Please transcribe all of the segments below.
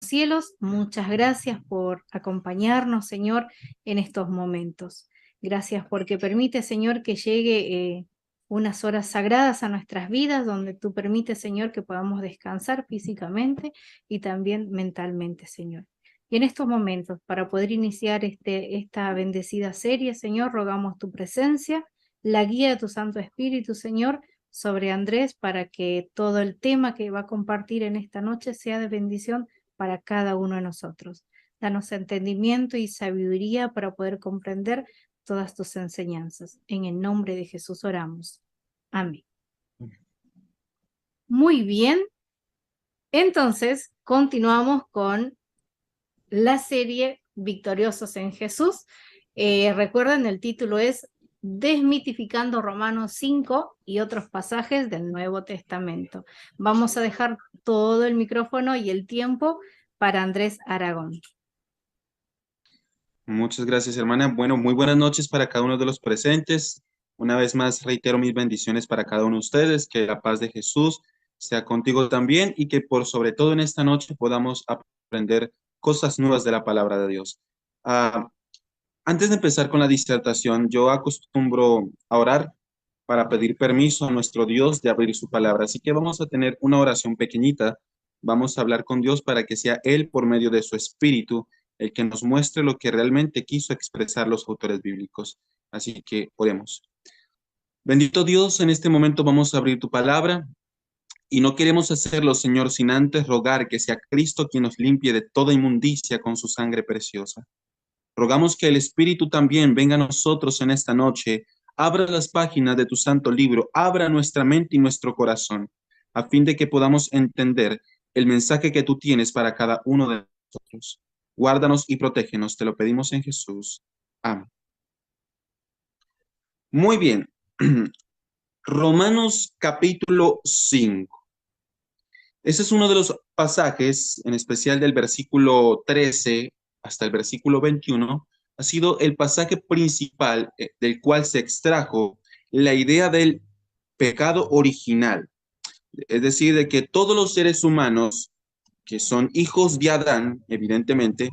cielos, muchas gracias por acompañarnos, Señor, en estos momentos. Gracias porque permite, Señor, que llegue unas horas sagradas a nuestras vidas, donde tú permites, Señor, que podamos descansar físicamente y también mentalmente, Señor. Y en estos momentos, para poder iniciar esta bendecida serie, Señor, rogamos tu presencia, la guía de tu Santo Espíritu, Señor, sobre Andrés, para que todo el tema que va a compartir en esta noche sea de bendición para cada uno de nosotros. Danos entendimiento y sabiduría para poder comprender todas tus enseñanzas. En el nombre de Jesús oramos. Amén. Muy bien. Entonces, continuamos con la serie Victoriosos en Jesús. Recuerden, el título es Desmitificando Romanos 5 y otros pasajes del Nuevo Testamento. Vamos a dejar todo el micrófono y el tiempo para Andrés Aragón. Muchas gracias, hermana. Bueno, muy buenas noches para cada uno de los presentes. Una vez más reitero mis bendiciones para cada uno de ustedes, que la paz de Jesús sea contigo también y que por sobre todo en esta noche podamos aprender cosas nuevas de la palabra de Dios. Antes de empezar con la disertación, yo acostumbro a orar para pedir permiso a nuestro Dios de abrir su palabra. Así que vamos a tener una oración pequeñita. Vamos a hablar con Dios para que sea Él, por medio de su Espíritu, el que nos muestre lo que realmente quiso expresar los autores bíblicos. Así que oremos. Bendito Dios, en este momento vamos a abrir tu palabra y no queremos hacerlo, Señor, sin antes rogar que sea Cristo quien nos limpie de toda inmundicia con su sangre preciosa. Rogamos que el Espíritu también venga a nosotros en esta noche, abra las páginas de tu santo libro, abra nuestra mente y nuestro corazón, a fin de que podamos entender el mensaje que tú tienes para cada uno de nosotros. Guárdanos y protégenos, te lo pedimos en Jesús. Amén. Muy bien. Romanos capítulo 5. Ese es uno de los pasajes, en especial del versículo 13 hasta el versículo 21, ha sido el pasaje principal del cual se extrajo la idea del pecado original. Es decir, de que todos los seres humanos que son hijos de Adán, evidentemente,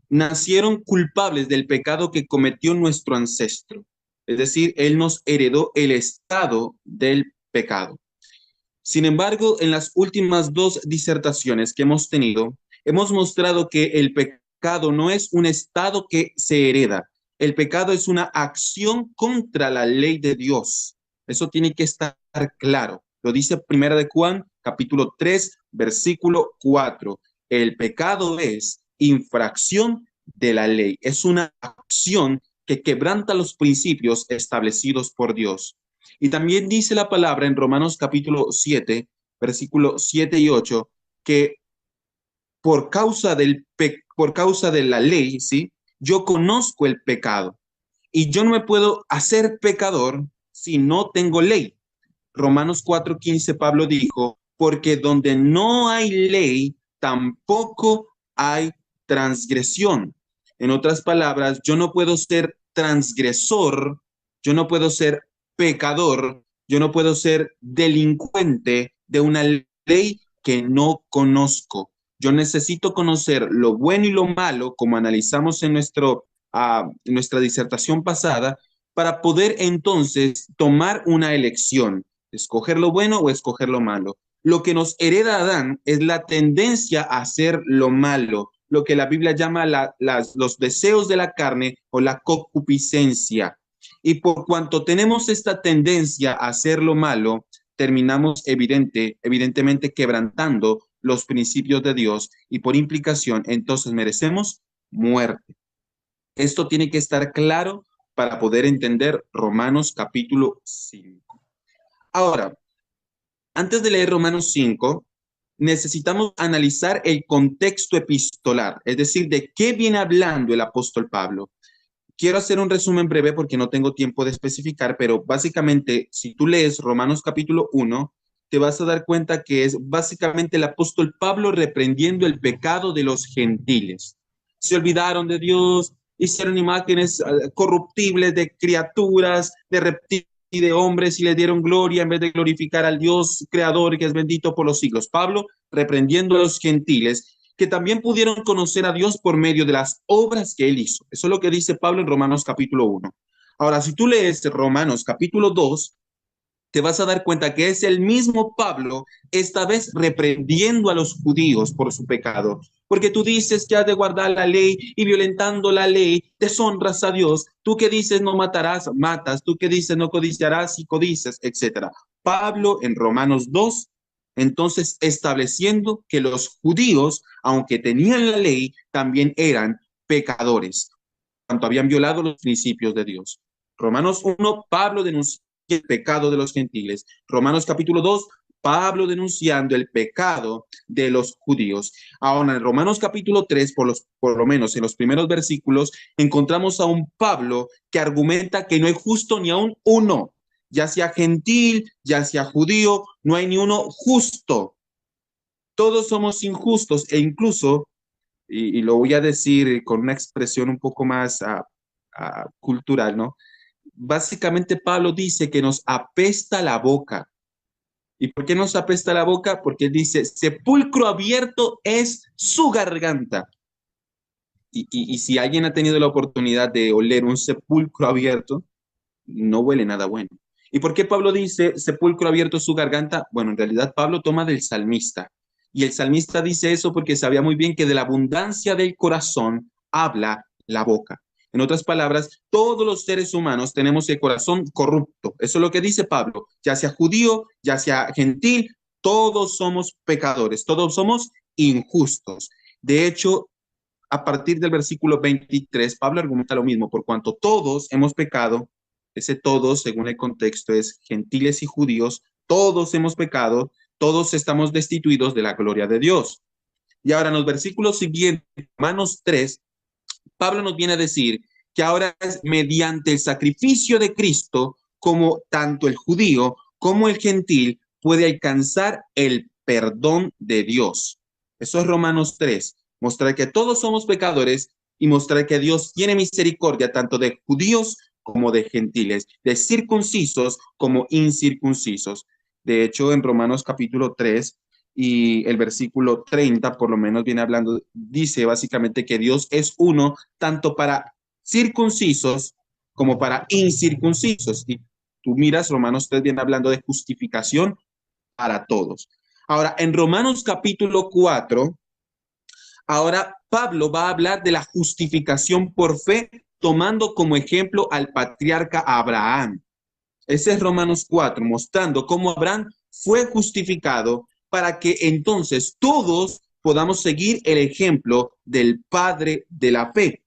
nacieron culpables del pecado que cometió nuestro ancestro. Es decir, él nos heredó el estado del pecado. Sin embargo, en las últimas dos disertaciones que hemos tenido, hemos mostrado que el pecado no es un estado que se hereda. El pecado es una acción contra la ley de Dios. Eso tiene que estar claro. Lo dice Primera de Juan, capítulo 3, versículo 4. El pecado es infracción de la ley. Es una acción que quebranta los principios establecidos por Dios. Y también dice la palabra en Romanos capítulo 7, versículos 7 y 8, que por causa de la ley, ¿sí? Yo conozco el pecado y yo no me puedo hacer pecador si no tengo ley. Romanos 4:15, Pablo dijo, porque donde no hay ley, tampoco hay transgresión. En otras palabras, yo no puedo ser transgresor, yo no puedo ser pecador, yo no puedo ser delincuente de una ley que no conozco. Yo necesito conocer lo bueno y lo malo, como analizamos en nuestra disertación pasada, para poder entonces tomar una elección, escoger lo bueno o escoger lo malo. Lo que nos hereda Adán es la tendencia a hacer lo malo, lo que la Biblia llama los deseos de la carne o la concupiscencia. Y por cuanto tenemos esta tendencia a hacer lo malo, terminamos evidentemente quebrantando los principios de Dios y por implicación entonces merecemos muerte. Esto tiene que estar claro para poder entender Romanos capítulo 5. Ahora, antes de leer Romanos 5, necesitamos analizar el contexto epistolar, es decir, de qué viene hablando el apóstol Pablo. Quiero hacer un resumen breve porque no tengo tiempo de especificar, pero básicamente, si tú lees Romanos capítulo 1, te vas a dar cuenta que es básicamente el apóstol Pablo reprendiendo el pecado de los gentiles. Se olvidaron de Dios, hicieron imágenes corruptibles de criaturas, de reptiles y de hombres y le dieron gloria en vez de glorificar al Dios creador que es bendito por los siglos. Pablo reprendiendo a los gentiles que también pudieron conocer a Dios por medio de las obras que él hizo. Eso es lo que dice Pablo en Romanos capítulo 1. Ahora, si tú lees Romanos capítulo 2, te vas a dar cuenta que es el mismo Pablo, esta vez reprendiendo a los judíos por su pecado. Porque tú dices que has de guardar la ley y violentando la ley deshonras a Dios. Tú que dices no matarás, matas. Tú que dices no codiciarás y codicias, etcétera. Pablo en Romanos 2, entonces estableciendo que los judíos, aunque tenían la ley, también eran pecadores, cuanto habían violado los principios de Dios. Romanos 1, Pablo denuncia el pecado de los gentiles. Romanos capítulo 2, Pablo denunciando el pecado de los judíos. Ahora, en Romanos capítulo 3, por lo menos en los primeros versículos, encontramos a un Pablo que argumenta que no hay justo ni aun uno, ya sea gentil, ya sea judío, no hay ni uno justo. Todos somos injustos e incluso, y lo voy a decir con una expresión un poco más cultural, ¿no? Básicamente Pablo dice que nos apesta la boca. ¿Y por qué nos apesta la boca? Porque él dice, sepulcro abierto es su garganta. Y si alguien ha tenido la oportunidad de oler un sepulcro abierto, no huele nada bueno. ¿Y por qué Pablo dice sepulcro abierto es su garganta? Bueno, en realidad Pablo toma del salmista. Y el salmista dice eso porque sabía muy bien que de la abundancia del corazón habla la boca. En otras palabras, todos los seres humanos tenemos el corazón corrupto. Eso es lo que dice Pablo. Ya sea judío, ya sea gentil, todos somos pecadores, todos somos injustos. De hecho, a partir del versículo 23, Pablo argumenta lo mismo, por cuanto todos hemos pecado, ese todos, según el contexto, es gentiles y judíos, todos hemos pecado, todos estamos destituidos de la gloria de Dios. Y ahora en los versículos siguientes, Romanos 3, Pablo nos viene a decir que ahora es mediante el sacrificio de Cristo como tanto el judío como el gentil puede alcanzar el perdón de Dios. Eso es Romanos 3, mostrar que todos somos pecadores y mostrar que Dios tiene misericordia tanto de judíos como de gentiles, de circuncisos como incircuncisos. De hecho, en Romanos capítulo 3 y el versículo 30, por lo menos viene hablando, dice básicamente que Dios es uno tanto para circuncisos como para incircuncisos. Y tú miras, Romanos 3 viene hablando de justificación para todos. Ahora, en Romanos capítulo 4, ahora Pablo va a hablar de la justificación por fe, tomando como ejemplo al patriarca Abraham. Ese es Romanos 4, mostrando cómo Abraham fue justificado para que entonces todos podamos seguir el ejemplo del padre de la fe.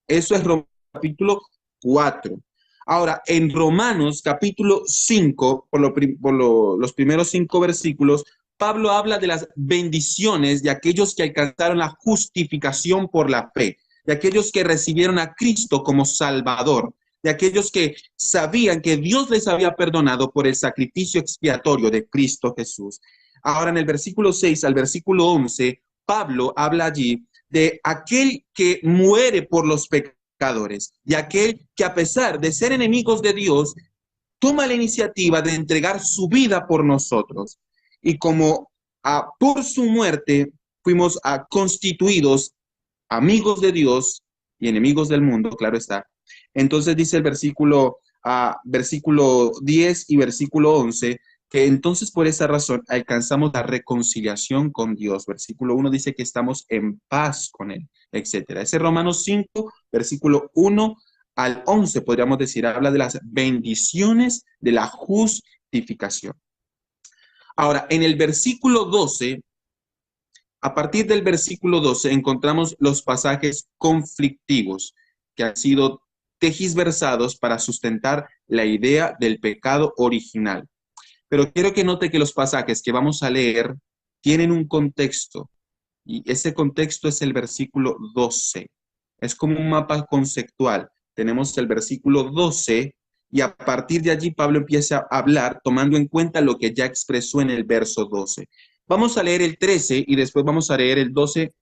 Eso es Romanos capítulo 4. Ahora, en Romanos capítulo 5, los primeros 5 versículos, Pablo habla de las bendiciones de aquellos que alcanzaron la justificación por la fe, de aquellos que recibieron a Cristo como Salvador, de aquellos que sabían que Dios les había perdonado por el sacrificio expiatorio de Cristo Jesús. Ahora, en el versículo 6 al versículo 11, Pablo habla allí de aquel que muere por los pecadores y aquel que a pesar de ser enemigos de Dios, toma la iniciativa de entregar su vida por nosotros. Y como por su muerte fuimos constituidos amigos de Dios y enemigos del mundo, claro está. Entonces dice el versículo 10 y versículo 11, que entonces por esa razón alcanzamos la reconciliación con Dios. Versículo 1 dice que estamos en paz con Él, etcétera. Ese Romanos 5, versículo 1 al 11, podríamos decir, habla de las bendiciones de la justificación. Ahora, en el versículo 12, a partir del versículo 12 encontramos los pasajes conflictivos que han sido tergiversados para sustentar la idea del pecado original. Pero quiero que note que los pasajes que vamos a leer tienen un contexto y ese contexto es el versículo 12. Es como un mapa conceptual. Tenemos el versículo 12 y a partir de allí Pablo empieza a hablar tomando en cuenta lo que ya expresó en el verso 12. Vamos a leer el 13 y después vamos a leer el 12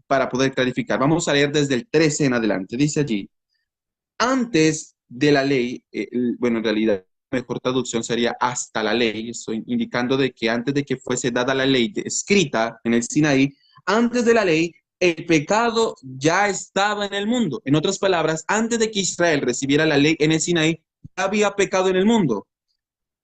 para poder clarificar. Vamos a leer desde el 13 en adelante. Dice allí, antes de la ley, bueno, en realidad la mejor traducción sería hasta la ley, estoy indicando de que antes de que fuese dada la ley escrita en el Sinaí, antes de la ley, el pecado ya estaba en el mundo. En otras palabras, antes de que Israel recibiera la ley en el Sinaí, ya había pecado en el mundo.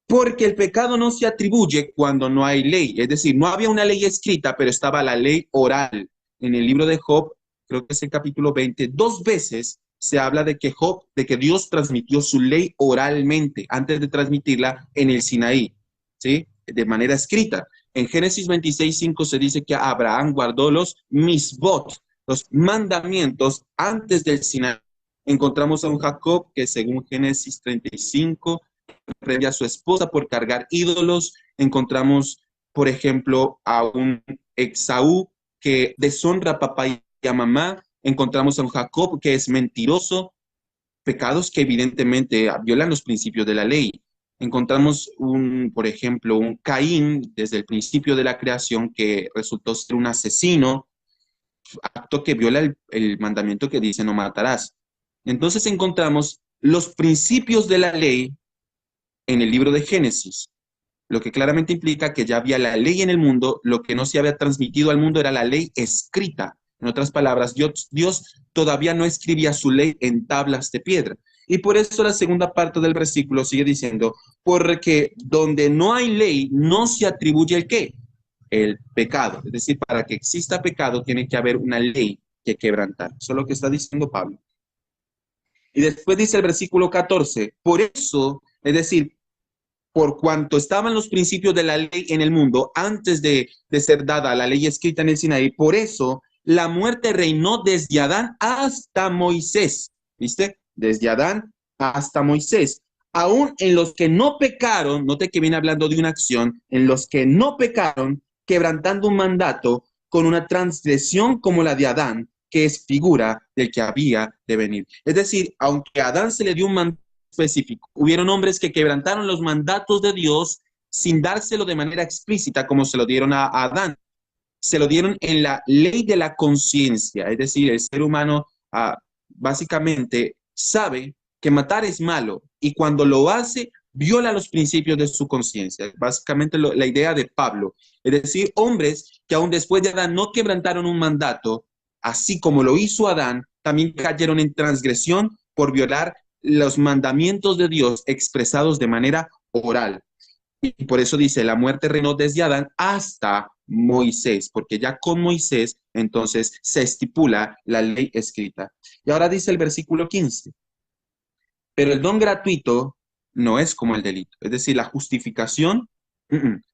Porque el pecado no se atribuye cuando no hay ley. Es decir, no había una ley escrita, pero estaba la ley oral. En el libro de Job, creo que es el capítulo 20, dos veces se habla de que Job, de que Dios transmitió su ley oralmente antes de transmitirla en el Sinaí, ¿sí? De manera escrita. En Génesis 26:5 se dice que Abraham guardó los misbot, los mandamientos antes del Sinaí. Encontramos a un Jacob que según Génesis 35 previa a su esposa por cargar ídolos. Encontramos, por ejemplo, a un Esaú que deshonra a papá y a mamá. Encontramos a un Jacob que es mentiroso, pecados que evidentemente violan los principios de la ley. Encontramos por ejemplo, un Caín desde el principio de la creación que resultó ser un asesino, acto que viola el mandamiento que dice no matarás. Entonces encontramos los principios de la ley en el libro de Génesis, lo que claramente implica que ya había la ley en el mundo, lo que no se había transmitido al mundo era la ley escrita. En otras palabras, Dios todavía no escribía su ley en tablas de piedra. Y por eso la segunda parte del versículo sigue diciendo, porque donde no hay ley, no se atribuye el qué, el pecado. Es decir, para que exista pecado tiene que haber una ley que quebrantar. Eso es lo que está diciendo Pablo. Y después dice el versículo 14, por eso, es decir, por cuanto estaban los principios de la ley en el mundo antes de ser dada la ley escrita en el Sinaí, por eso la muerte reinó desde Adán hasta Moisés, ¿viste? Desde Adán hasta Moisés. Aún en los que no pecaron, note que viene hablando de una acción, en los que no pecaron, quebrantando un mandato con una transgresión como la de Adán, que es figura del que había de venir. Es decir, aunque a Adán se le dio un mandato específico, hubieron hombres que quebrantaron los mandatos de Dios sin dárselo de manera explícita como se lo dieron a Adán. Se lo dieron en la ley de la conciencia, es decir, el ser humano básicamente sabe que matar es malo y cuando lo hace viola los principios de su conciencia. Básicamente la idea de Pablo, es decir, hombres que aún después de Adán no quebrantaron un mandato, así como lo hizo Adán, también cayeron en transgresión por violar los mandamientos de Dios expresados de manera oral. Y por eso dice, la muerte reinó desde Adán hasta Moisés, porque ya con Moisés entonces se estipula la ley escrita. Y ahora dice el versículo 15, pero el don gratuito no es como el delito. Es decir, la justificación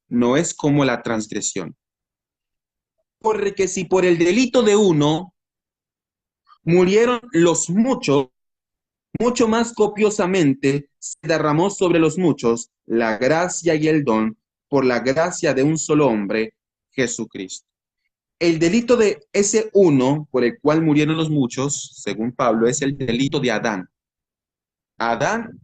no es como la transgresión. Porque si por el delito de uno murieron los muchos, mucho más copiosamente se derramó sobre los muchos la gracia y el don por la gracia de un solo hombre, Jesucristo. El delito de ese uno por el cual murieron los muchos, según Pablo, es el delito de Adán. Adán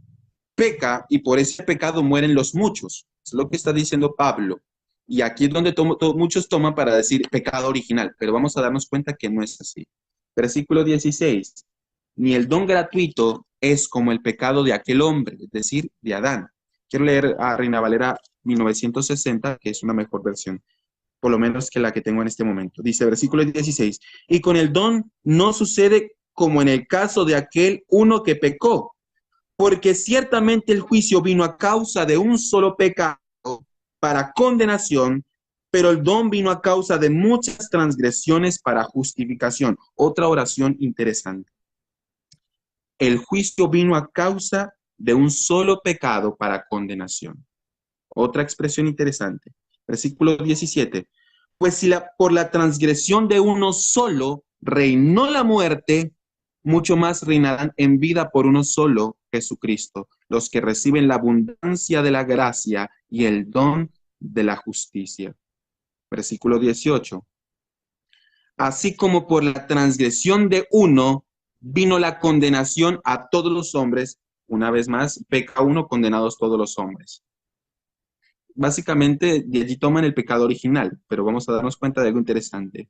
peca y por ese pecado mueren los muchos. Es lo que está diciendo Pablo. Y aquí es donde muchos toman para decir pecado original, pero vamos a darnos cuenta que no es así. Versículo 16. Ni el don gratuito es como el pecado de aquel hombre, es decir, de Adán. Quiero leer a Reina Valera 1960, que es una mejor versión, por lo menos que la que tengo en este momento. Dice, versículo 16, y con el don no sucede como en el caso de aquel uno que pecó, porque ciertamente el juicio vino a causa de un solo pecado para condenación, pero el don vino a causa de muchas transgresiones para justificación. Otra oración interesante. El juicio vino a causa de un solo pecado para condenación. Otra expresión interesante. Versículo 17. Pues si por la transgresión de uno solo reinó la muerte, mucho más reinarán en vida por uno solo, Jesucristo, los que reciben la abundancia de la gracia y el don de la justicia. Versículo 18. Así como por la transgresión de uno vino la condenación a todos los hombres, una vez más, peca uno, condenados todos los hombres. Básicamente, de allí toman el pecado original, pero vamos a darnos cuenta de algo interesante.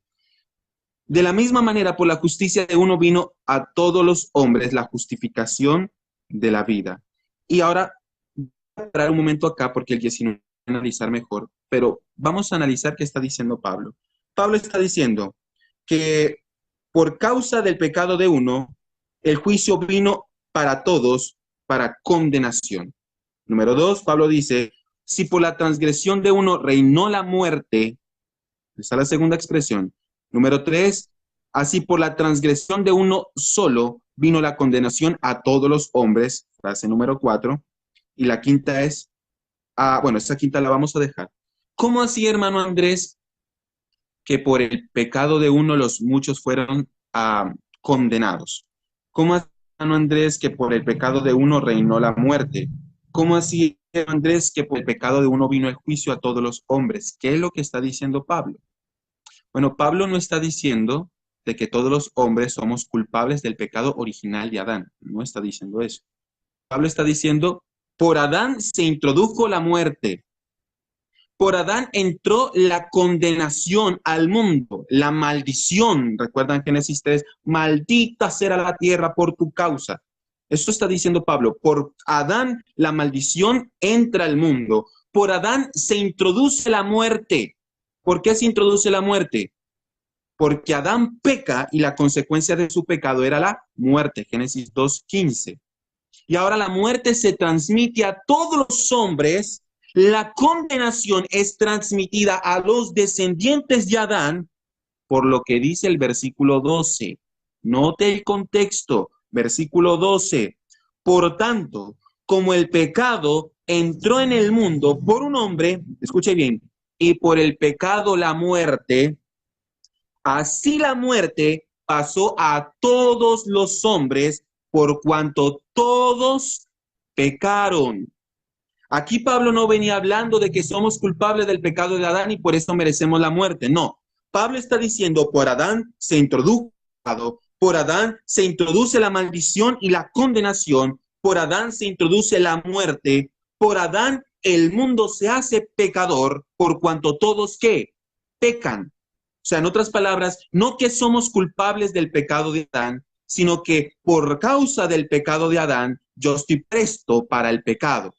De la misma manera, por la justicia de uno vino a todos los hombres la justificación de la vida. Y ahora, voy a parar un momento acá porque el 19 va a analizar mejor, pero vamos a analizar qué está diciendo Pablo. Pablo está diciendo que por causa del pecado de uno, el juicio vino para todos para condenación. Número dos, Pablo dice, si por la transgresión de uno reinó la muerte, esa es la segunda expresión. Número tres, así por la transgresión de uno solo vino la condenación a todos los hombres, frase número cuatro. Y la quinta es, bueno, esa quinta la vamos a dejar. ¿Cómo así, hermano Andrés, que por el pecado de uno los muchos fueron condenados? ¿Cómo así, hermano Andrés, que por el pecado de uno reinó la muerte? ¿Cómo así, hermano Andrés, que por el pecado de uno vino el juicio a todos los hombres? ¿Qué es lo que está diciendo Pablo? Bueno, Pablo no está diciendo de que todos los hombres somos culpables del pecado original de Adán. No está diciendo eso. Pablo está diciendo, por Adán se introdujo la muerte. Por Adán entró la condenación al mundo, la maldición. Recuerdan Génesis 3, maldita será la tierra por tu causa. Eso está diciendo Pablo. Por Adán la maldición entra al mundo. Por Adán se introduce la muerte. ¿Por qué se introduce la muerte? Porque Adán peca y la consecuencia de su pecado era la muerte. Génesis 2:15. Y ahora la muerte se transmite a todos los hombres. La condenación es transmitida a los descendientes de Adán, por lo que dice el versículo 12. Note el contexto, versículo 12. Por tanto, como el pecado entró en el mundo por un hombre, escuche bien, y por el pecado la muerte, así la muerte pasó a todos los hombres por cuanto todos pecaron. Aquí Pablo no venía hablando de que somos culpables del pecado de Adán y por eso merecemos la muerte. No, Pablo está diciendo, por Adán se introdujo, por Adán se introduce la maldición y la condenación, por Adán se introduce la muerte, por Adán el mundo se hace pecador por cuanto todos ¿qué? Pecan. O sea, en otras palabras, no que somos culpables del pecado de Adán, sino que por causa del pecado de Adán, yo estoy presto para el pecado.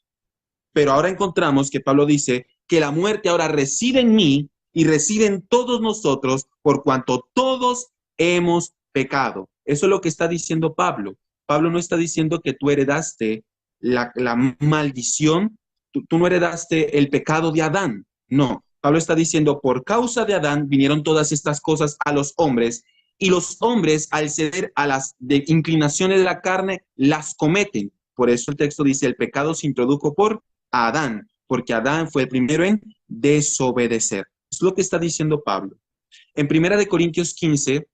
Pero ahora encontramos que Pablo dice que la muerte ahora reside en mí y reside en todos nosotros por cuanto todos hemos pecado. Eso es lo que está diciendo Pablo. Pablo no está diciendo que tú heredaste la maldición, tú no heredaste el pecado de Adán. No, Pablo está diciendo, por causa de Adán vinieron todas estas cosas a los hombres y los hombres al ceder a las inclinaciones de la carne las cometen. Por eso el texto dice, el pecado se introdujo por Adán, porque Adán fue el primero en desobedecer. Es lo que está diciendo Pablo. En 1 Corintios 15,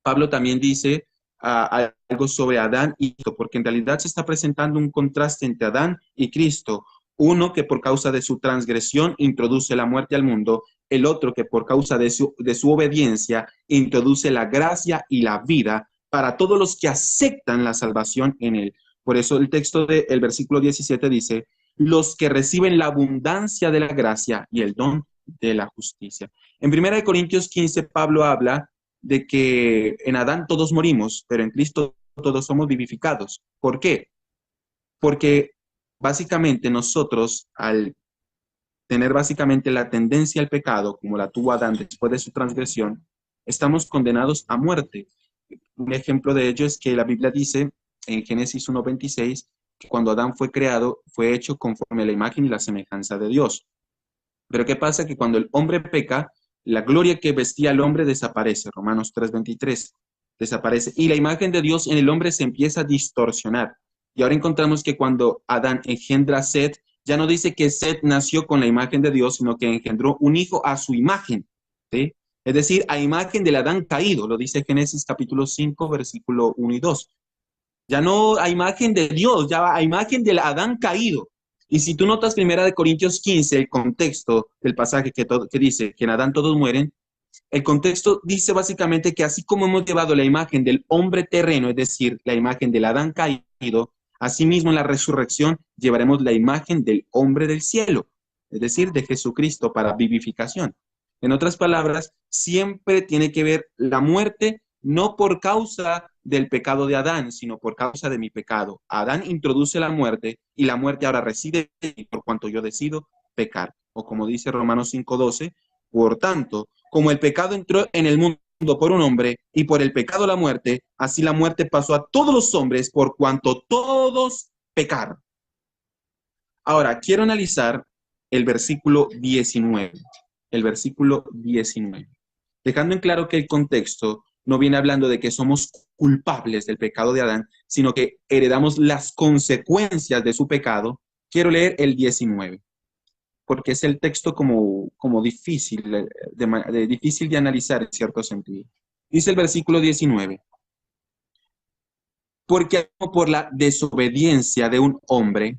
Pablo también dice algo sobre Adán y Cristo, porque en realidad se está presentando un contraste entre Adán y Cristo. Uno que por causa de su transgresión introduce la muerte al mundo, el otro que por causa de su obediencia introduce la gracia y la vida para todos los que aceptan la salvación en él. Por eso el texto del versículo 17 dice, los que reciben la abundancia de la gracia y el don de la justicia. En 1 Corintios 15, Pablo habla de que en Adán todos morimos, pero en Cristo todos somos vivificados. ¿Por qué? Porque básicamente nosotros, al tener básicamente la tendencia al pecado, como la tuvo Adán después de su transgresión, estamos condenados a muerte. Un ejemplo de ello es que la Biblia dice en Génesis 1:26 que cuando Adán fue creado, fue hecho conforme a la imagen y la semejanza de Dios. Pero ¿qué pasa? Que cuando el hombre peca, la gloria que vestía al hombre desaparece. Romanos 3:23 desaparece. Y la imagen de Dios en el hombre se empieza a distorsionar. Y ahora encontramos que cuando Adán engendra a Set, ya no dice que Set nació con la imagen de Dios, sino que engendró un hijo a su imagen. ¿Sí? Es decir, a imagen del Adán caído, lo dice Génesis capítulo 5, versículo 1 y 2. Ya no a imagen de Dios, ya a imagen del Adán caído. Y si tú notas 1 Corintios 15, el contexto del pasaje que dice que en Adán todos mueren, el contexto dice básicamente que así como hemos llevado la imagen del hombre terreno, es decir, la imagen del Adán caído, asimismo en la resurrección llevaremos la imagen del hombre del cielo, es decir, de Jesucristo para vivificación. En otras palabras, siempre tiene que ver la muerte no por causa del pecado de Adán, sino por causa de mi pecado. Adán introduce la muerte y la muerte ahora reside en mí por cuanto yo decido pecar. O como dice Romanos 5:12, por tanto, como el pecado entró en el mundo por un hombre y por el pecado la muerte, así la muerte pasó a todos los hombres por cuanto todos pecaron. Ahora, quiero analizar el versículo 19. El versículo 19. Dejando en claro que el contexto no viene hablando de que somos culpables del pecado de Adán, sino que heredamos las consecuencias de su pecado. Quiero leer el 19, porque es el texto como difícil, difícil de analizar en cierto sentido. Dice el versículo 19, porque por la desobediencia de un hombre,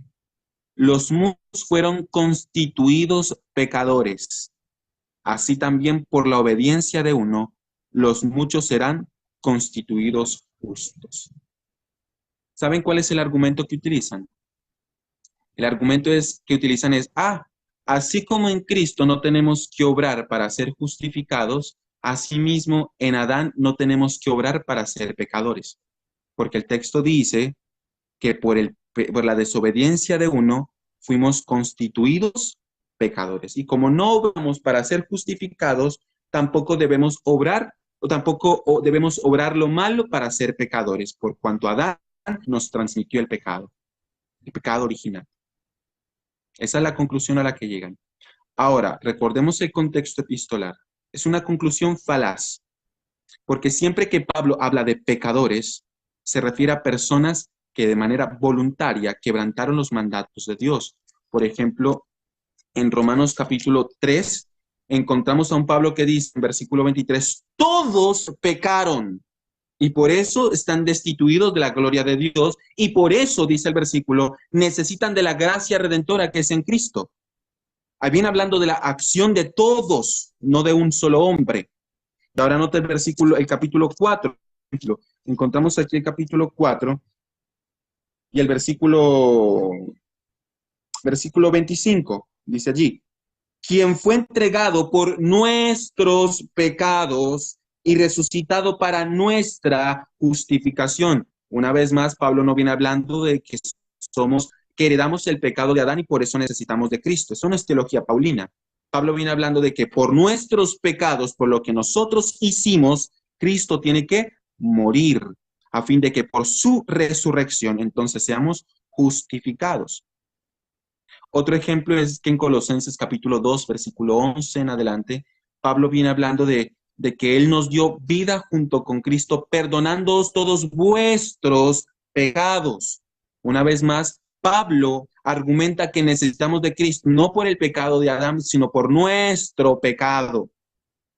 los muchos fueron constituidos pecadores. Así también por la obediencia de uno, los muchos serán constituidos justos. ¿Saben cuál es el argumento que utilizan? El argumento que utilizan es, así como en Cristo no tenemos que obrar para ser justificados, asimismo en Adán no tenemos que obrar para ser pecadores. Porque el texto dice que por la desobediencia de uno fuimos constituidos pecadores. Y como no obramos para ser justificados, tampoco debemos obrar o tampoco debemos obrar lo malo para ser pecadores, por cuanto Adán nos transmitió el pecado original. Esa es la conclusión a la que llegan. Ahora, recordemos el contexto epistolar. Es una conclusión falaz, porque siempre que Pablo habla de pecadores, se refiere a personas que de manera voluntaria quebrantaron los mandatos de Dios. Por ejemplo, en Romanos capítulo 3, encontramos a un Pablo que dice en versículo 23, todos pecaron y por eso están destituidos de la gloria de Dios y por eso, dice el versículo, necesitan de la gracia redentora que es en Cristo. Ahí viene hablando de la acción de todos, no de un solo hombre. Y ahora nota el capítulo 4. Encontramos aquí el capítulo 4 y el versículo 25. Dice allí, quien fue entregado por nuestros pecados y resucitado para nuestra justificación. Una vez más, Pablo no viene hablando de que heredamos el pecado de Adán y por eso necesitamos de Cristo. Eso no es teología paulina. Pablo viene hablando de que por nuestros pecados, por lo que nosotros hicimos, Cristo tiene que morir, a fin de que por su resurrección entonces seamos justificados. Otro ejemplo es que en Colosenses capítulo 2, versículo 11 en adelante, Pablo viene hablando de que Él nos dio vida junto con Cristo, perdonándoos todos vuestros pecados. Una vez más, Pablo argumenta que necesitamos de Cristo, no por el pecado de Adán, sino por nuestro pecado.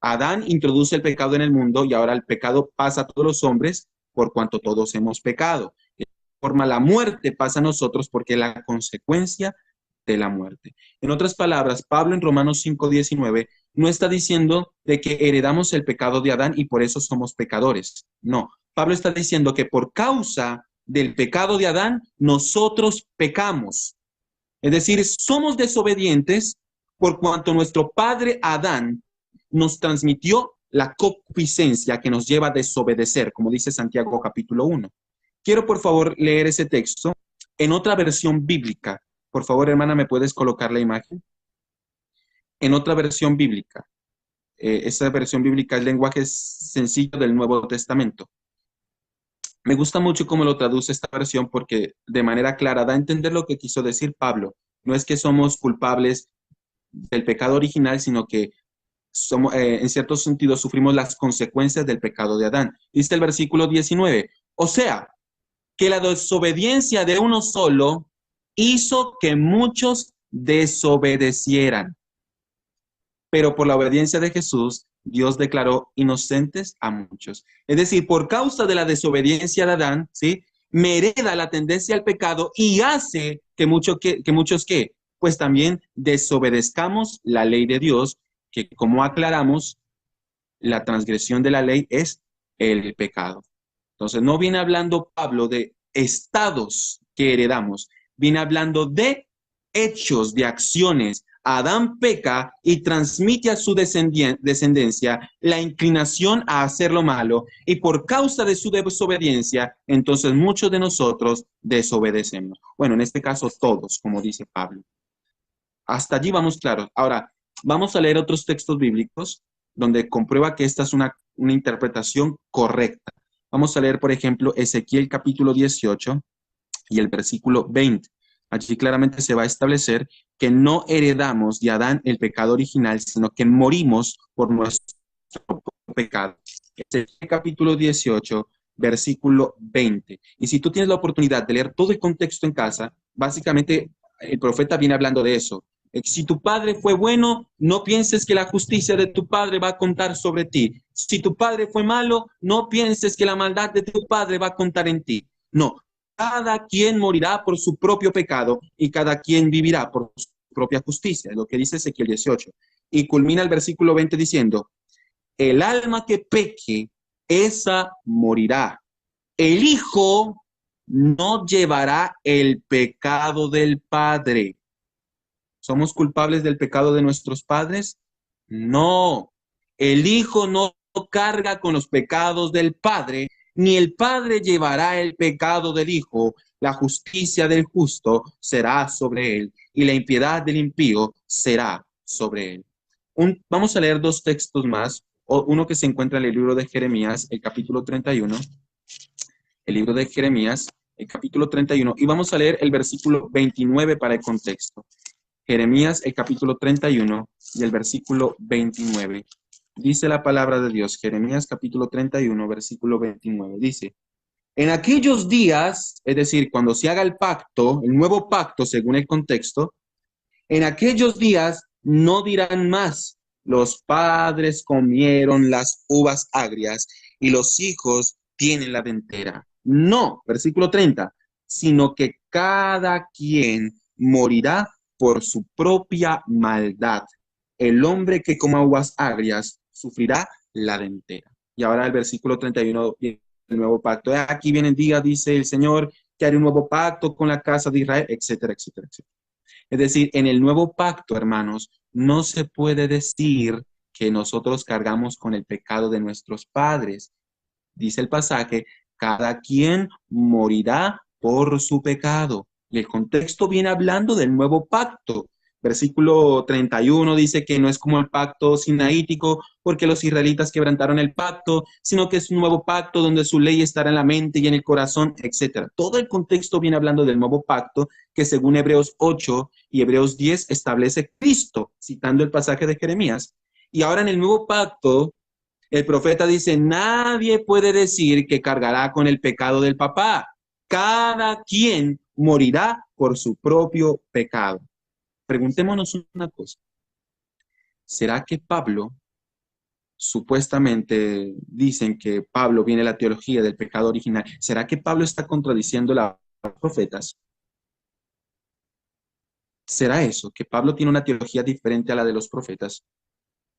Adán introduce el pecado en el mundo y ahora el pecado pasa a todos los hombres por cuanto todos hemos pecado. De forma la muerte pasa a nosotros porque es la consecuencia de la muerte. En otras palabras, Pablo en Romanos 5:19 no está diciendo de que heredamos el pecado de Adán y por eso somos pecadores. No, Pablo está diciendo que por causa del pecado de Adán, nosotros pecamos. Es decir, somos desobedientes por cuanto nuestro padre Adán nos transmitió la concupiscencia que nos lleva a desobedecer, como dice Santiago capítulo 1. Quiero por favor leer ese texto en otra versión bíblica. Por favor, hermana, ¿me puedes colocar la imagen? En otra versión bíblica. Esa versión bíblica es lenguaje sencillo del Nuevo Testamento. Me gusta mucho cómo lo traduce esta versión porque de manera clara da a entender lo que quiso decir Pablo. No es que somos culpables del pecado original, sino que somos, en cierto sentido sufrimos las consecuencias del pecado de Adán. Dice el versículo 19. O sea, que la desobediencia de uno solo hizo que muchos desobedecieran. Pero por la obediencia de Jesús, Dios declaró inocentes a muchos. Es decir, por causa de la desobediencia de Adán, ¿sí? Me hereda la tendencia al pecado y hace que muchos, ¿qué? Pues también desobedezcamos la ley de Dios, que como aclaramos, la transgresión de la ley es el pecado. Entonces, no viene hablando Pablo de estados que heredamos, viene hablando de hechos, de acciones. Adán peca y transmite a su descendencia la inclinación a hacer lo malo y por causa de su desobediencia, entonces muchos de nosotros desobedecemos. Bueno, en este caso todos, como dice Pablo. Hasta allí vamos claros. Ahora, vamos a leer otros textos bíblicos donde comprueba que esta es una interpretación correcta. Vamos a leer, por ejemplo, Ezequiel capítulo 18 y el versículo 20. Allí claramente se va a establecer que no heredamos de Adán el pecado original, sino que morimos por nuestro pecado. Ezequiel capítulo 18, versículo 20. Y si tú tienes la oportunidad de leer todo el contexto en casa, básicamente el profeta viene hablando de eso. Si tu padre fue bueno, no pienses que la justicia de tu padre va a contar sobre ti. Si tu padre fue malo, no pienses que la maldad de tu padre va a contar en ti. No, cada quien morirá por su propio pecado y cada quien vivirá por su propia justicia, es lo que dice Ezequiel 18. Y culmina el versículo 20 diciendo, el alma que peque, esa morirá. El hijo no llevará el pecado del padre. ¿Somos culpables del pecado de nuestros padres? No. El hijo no carga con los pecados del padre, ni el padre llevará el pecado del hijo. La justicia del justo será sobre él, y la impiedad del impío será sobre él. Vamos a leer dos textos más, uno que se encuentra en el libro de Jeremías, el capítulo 31, el libro de Jeremías, el capítulo 31, y vamos a leer el versículo 29 para el contexto. Jeremías, el capítulo 31 y el versículo 29. Dice la palabra de Dios, Jeremías capítulo 31, versículo 29. Dice, en aquellos días, es decir, cuando se haga el pacto, el nuevo pacto según el contexto, en aquellos días no dirán más, los padres comieron las uvas agrias y los hijos tienen la ventera. No, versículo 30, sino que cada quien morirá por su propia maldad. El hombre que coma uvas agrias sufrirá la dentera. Y ahora el versículo 31, el nuevo pacto. Aquí viene el día, dice el Señor, que haré un nuevo pacto con la casa de Israel, etcétera, etcétera, etcétera. Es decir, en el nuevo pacto, hermanos, no se puede decir que nosotros cargamos con el pecado de nuestros padres. Dice el pasaje, cada quien morirá por su pecado. Y el contexto viene hablando del nuevo pacto. Versículo 31 dice que no es como el pacto sinaítico, porque los israelitas quebrantaron el pacto, sino que es un nuevo pacto donde su ley estará en la mente y en el corazón, etc. Todo el contexto viene hablando del nuevo pacto que según Hebreos 8 y Hebreos 10 establece Cristo, citando el pasaje de Jeremías. Y ahora en el nuevo pacto, el profeta dice, nadie puede decir que cargará con el pecado del papá. Cada quien morirá por su propio pecado. Preguntémonos una cosa. ¿Será que Pablo, supuestamente dicen que Pablo viene de la teología del pecado original, ¿será que Pablo está contradiciendo a los profetas? ¿Será eso, que Pablo tiene una teología diferente a la de los profetas?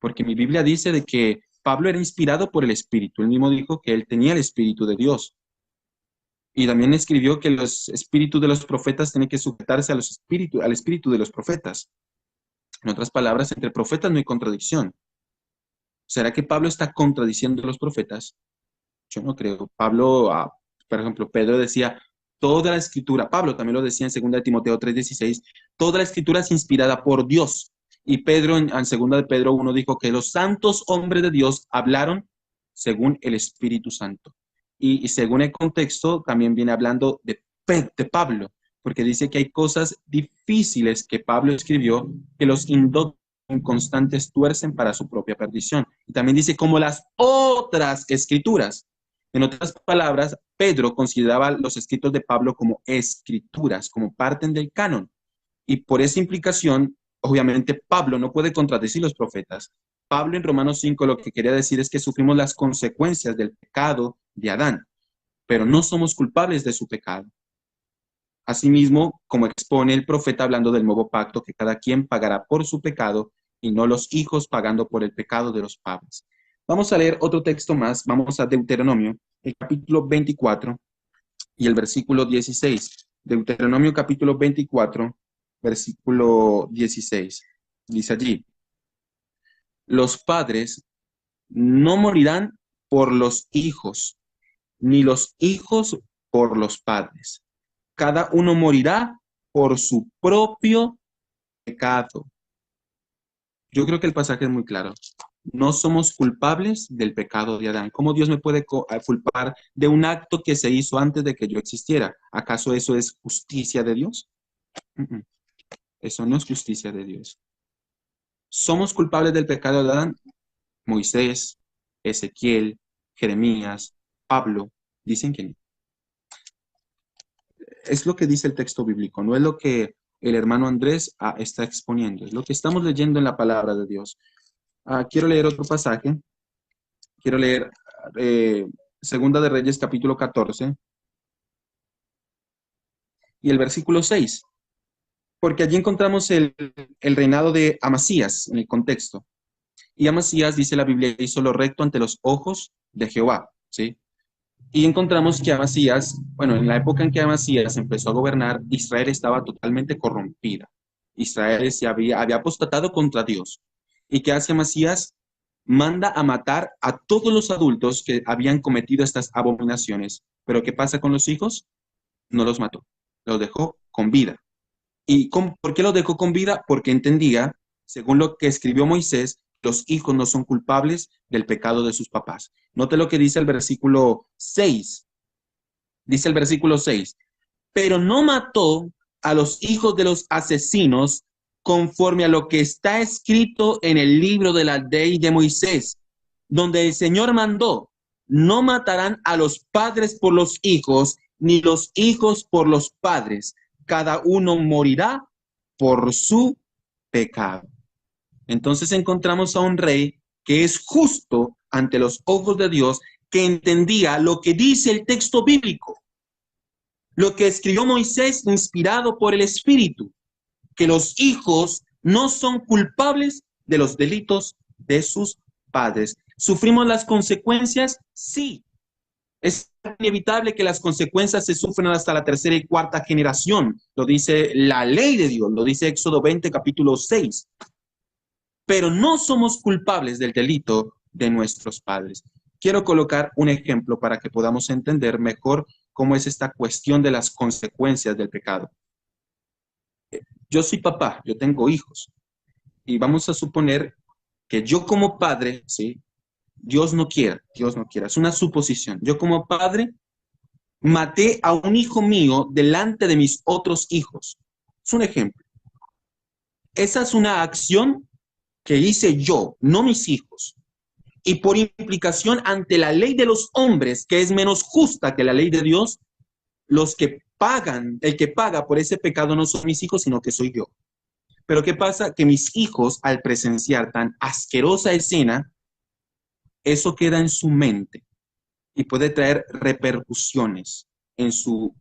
Porque mi Biblia dice de que Pablo era inspirado por el Espíritu. Él mismo dijo que él tenía el Espíritu de Dios. Y también escribió que los espíritus de los profetas tienen que sujetarse al espíritu de los profetas. En otras palabras, entre profetas no hay contradicción. ¿Será que Pablo está contradiciendo a los profetas? Yo no creo. Pablo, por ejemplo, Pedro decía, toda la escritura, Pablo también lo decía en 2 Timoteo 3:16, toda la escritura es inspirada por Dios. Y Pedro, en 2 de Pedro 1, dijo que los santos hombres de Dios hablaron según el Espíritu Santo. Y según el contexto, también viene hablando de Pablo, porque dice que hay cosas difíciles que Pablo escribió que los inconstantes tuercen para su propia perdición. Y también dice como las otras escrituras. En otras palabras, Pedro consideraba los escritos de Pablo como escrituras, como parten del canon. Y por esa implicación, obviamente, Pablo no puede contradecir los profetas. Pablo en Romanos 5 lo que quería decir es que sufrimos las consecuencias del pecado de Adán, pero no somos culpables de su pecado. Asimismo, como expone el profeta hablando del nuevo pacto, que cada quien pagará por su pecado y no los hijos pagando por el pecado de los padres. Vamos a leer otro texto más, vamos a Deuteronomio, el capítulo 24 y el versículo 16. Deuteronomio capítulo 24, versículo 16. Dice allí, los padres no morirán por los hijos, ni los hijos por los padres. Cada uno morirá por su propio pecado. Yo creo que el pasaje es muy claro. no somos culpables del pecado de Adán. ¿Cómo Dios me puede culpar de un acto que se hizo antes de que yo existiera? ¿Acaso eso es justicia de Dios? Mm, mm. Eso no es justicia de Dios. ¿Somos culpables del pecado de Adán? Moisés, Ezequiel, Jeremías, Pablo, dicen que no. Es lo que dice el texto bíblico, no es lo que el hermano Andrés está exponiendo, es lo que estamos leyendo en la palabra de Dios. Quiero leer otro pasaje, quiero leer Segunda de Reyes capítulo 14 y el versículo 6, porque allí encontramos el reinado de Amasías en el contexto. Y Amasías, dice la Biblia, hizo lo recto ante los ojos de Jehová, ¿sí? Y encontramos que Amasías, bueno, en la época en que Amasías empezó a gobernar, Israel estaba totalmente corrompida. Israel había apostatado contra Dios. ¿Y qué hace Amasías? Manda a matar a todos los adultos que habían cometido estas abominaciones. ¿Pero qué pasa con los hijos? No los mató, los dejó con vida. ¿Y por qué los dejó con vida? Porque entendía, según lo que escribió Moisés, los hijos no son culpables del pecado de sus papás. Note lo que dice el versículo 6. Dice el versículo 6, pero no mató a los hijos de los asesinos conforme a lo que está escrito en el libro de la ley de Moisés, donde el Señor mandó, no matarán a los padres por los hijos, ni los hijos por los padres. Cada uno morirá por su pecado. Entonces encontramos a un rey que es justo ante los ojos de Dios, que entendía lo que dice el texto bíblico, lo que escribió Moisés inspirado por el Espíritu, que los hijos no son culpables de los delitos de sus padres. ¿Sufrimos las consecuencias? Sí. Es inevitable que las consecuencias se sufran hasta la tercera y cuarta generación. Lo dice la ley de Dios, lo dice Éxodo 20, capítulo 6. Pero no somos culpables del delito de nuestros padres. Quiero colocar un ejemplo para que podamos entender mejor cómo es esta cuestión de las consecuencias del pecado. Yo soy papá, yo tengo hijos, y vamos a suponer que yo como padre, ¿sí? Dios no quiera, es una suposición. Yo como padre maté a un hijo mío delante de mis otros hijos. Es un ejemplo. Esa es una acción que hice yo, no mis hijos. Y por implicación ante la ley de los hombres, que es menos justa que la ley de Dios, los que pagan, el que paga por ese pecado no son mis hijos, sino que soy yo. Pero ¿qué pasa? Que mis hijos, al presenciar tan asquerosa escena, eso queda en su mente y puede traer repercusiones en sus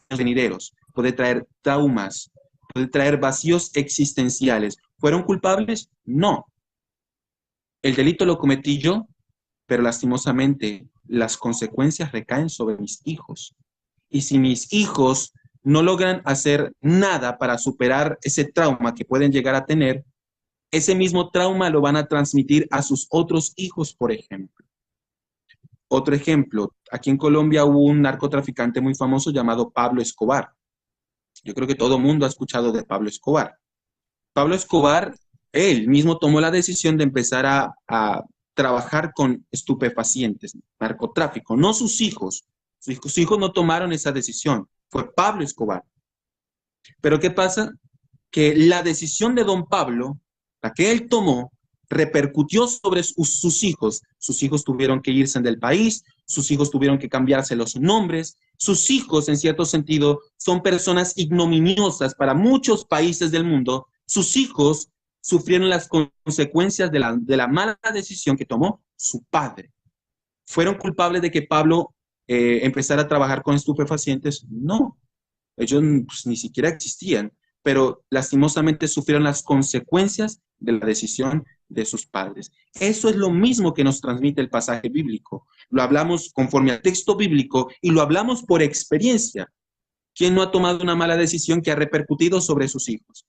venideros, puede traer traumas, puede traer vacíos existenciales. ¿Fueron culpables? No. El delito lo cometí yo, pero lastimosamente las consecuencias recaen sobre mis hijos. Y si mis hijos no logran hacer nada para superar ese trauma que pueden llegar a tener, ese mismo trauma lo van a transmitir a sus otros hijos, por ejemplo. Otro ejemplo, aquí en Colombia hubo un narcotraficante muy famoso llamado Pablo Escobar. Yo creo que todo el mundo ha escuchado de Pablo Escobar. Pablo Escobar, él mismo tomó la decisión de empezar a trabajar con estupefacientes, narcotráfico, no sus hijos. Sus hijos no tomaron esa decisión, fue Pablo Escobar. Pero ¿qué pasa? Que la decisión de don Pablo, la que él tomó, repercutió sobre sus hijos. Sus hijos tuvieron que irse del país, sus hijos tuvieron que cambiarse los nombres. Sus hijos, en cierto sentido, son personas ignominiosas para muchos países del mundo. Sus hijos sufrieron las consecuencias de la mala decisión que tomó su padre. ¿Fueron culpables de que Pablo empezara a trabajar con estupefacientes? No, ellos pues, ni siquiera existían, pero lastimosamente sufrieron las consecuencias de la decisión de sus padres. Eso es lo mismo que nos transmite el pasaje bíblico. Lo hablamos conforme al texto bíblico y lo hablamos por experiencia. ¿Quién no ha tomado una mala decisión que ha repercutido sobre sus hijos?